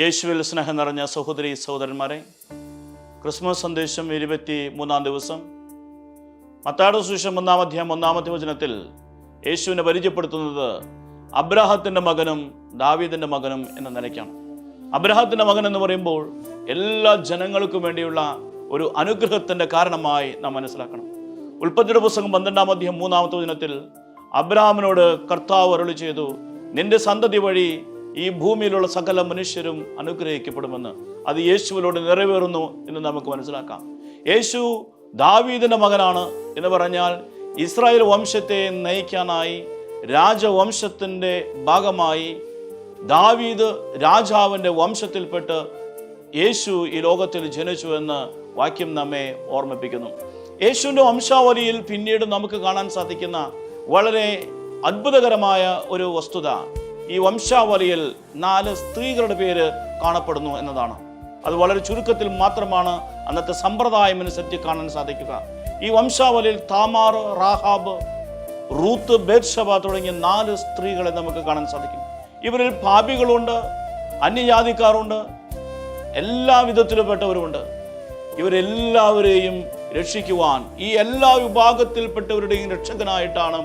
യേശുവിൽ സ്നേഹം നിറഞ്ഞ സഹോദരി സഹോദരന്മാരെ, ക്രിസ്മസ് സന്ദേശം 23-ാം ദിവസം മത്തായിയുടെ സുവിശേഷം 1-ാം അധ്യായം 1-ാമത്തെ വചനത്തിൽ യേശുവിനെ പരിചയപ്പെടുത്തുന്നത് അബ്രാഹത്തിൻ്റെ മകനും ദാവീദിൻ്റെ മകനും എന്ന നിലയ്ക്കാണ്. അബ്രാഹത്തിൻ്റെ മകൻ എന്ന് പറയുമ്പോൾ എല്ലാ ജനങ്ങൾക്കും വേണ്ടിയുള്ള ഒരു അനുഗ്രഹത്തിൻ്റെ കാരണമായി നാം മനസ്സിലാക്കണം. ഉൽപ്പത്തിയുടെ പുസ്തകം 12-ാം അധ്യായം 3-ാമത്തെ വചനത്തിൽ അബ്രാഹാമിനോട് കർത്താവ് അരുളി ചെയ്തു, നിന്റെ സന്തതി വഴി ഈ ഭൂമിയിലുള്ള സകല മനുഷ്യരും അനുഗ്രഹിക്കപ്പെടുമെന്ന്. അത് യേശുവിലൂടെ നിറവേറുന്നു എന്ന് നമുക്ക് മനസ്സിലാക്കാം. യേശു ദാവീദിൻ്റെ മകനാണ് എന്ന് പറഞ്ഞാൽ ഇസ്രായേൽ വംശത്തെ നയിക്കാനായി രാജവംശത്തിൻ്റെ ഭാഗമായി ദാവീദ് രാജാവിൻ്റെ വംശത്തിൽപ്പെട്ട് യേശു ഈ ലോകത്തിൽ ജനിച്ചു എന്ന് വാക്യം നമ്മെ ഓർമ്മിപ്പിക്കുന്നു. യേശുവിൻ്റെ വംശാവലിയിൽ പിന്നീട് നമുക്ക് കാണാൻ സാധിക്കുന്ന വളരെ അത്ഭുതകരമായ ഒരു വസ്തുത, ഈ വംശാവലിയിൽ 4 സ്ത്രീകളുടെ പേര് കാണപ്പെടുന്നു എന്നതാണ്. അത് വളരെ ചുരുക്കത്തിൽ മാത്രമാണ് അന്നത്തെ സമ്പ്രദായം അനുസരിച്ച് കാണാൻ സാധിക്കുക. ഈ വംശാവലിയിൽ താമാർ, റാഹാബ്, റൂത്ത്, ബേത്ശബ തുടങ്ങിയ 4 സ്ത്രീകളെ നമുക്ക് കാണാൻ സാധിക്കും. ഇവരിൽ പാപികളുണ്ട്, അന്യജാതിക്കാരുണ്ട്, എല്ലാ വിധത്തിലുംപ്പെട്ടവരുമുണ്ട്. ഇവരെല്ലാവരെയും രക്ഷിക്കുവാൻ, ഈ എല്ലാ വിഭാഗത്തിൽപ്പെട്ടവരുടെയും രക്ഷകനായിട്ടാണ്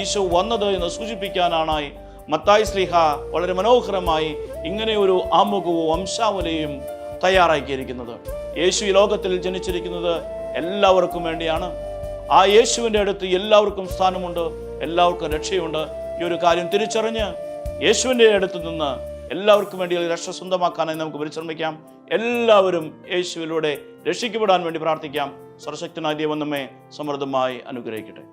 ഈശോ വന്നത് എന്ന് സൂചിപ്പിക്കാനായി മത്തായി ശ്ലീഹ വളരെ മനോഹരമായി ഇങ്ങനെ ഒരു ആമുഖവും വംശാവലിയും തയ്യാറാക്കിയിരിക്കുന്നത്. യേശു ഈ ലോകത്തിൽ ജനിച്ചിരിക്കുന്നത് എല്ലാവർക്കും വേണ്ടിയാണ്. ആ യേശുവിൻ്റെ അടുത്ത് എല്ലാവർക്കും സ്ഥാനമുണ്ട്, എല്ലാവർക്കും രക്ഷയുണ്ട്. ഈ ഒരു കാര്യം തിരിച്ചറിഞ്ഞ് യേശുവിൻ്റെ അടുത്ത് നിന്ന് എല്ലാവർക്കും വേണ്ടി രക്ഷ സ്വന്തമാക്കാനായി നമുക്ക് പരിശ്രമിക്കാം. എല്ലാവരും യേശുവിലൂടെ രക്ഷിക്കപ്പെടാൻ വേണ്ടി പ്രാർത്ഥിക്കാം. സർവശക്തനായ ദൈവം നമ്മെ സമൃദ്ധമായി അനുഗ്രഹിക്കട്ടെ.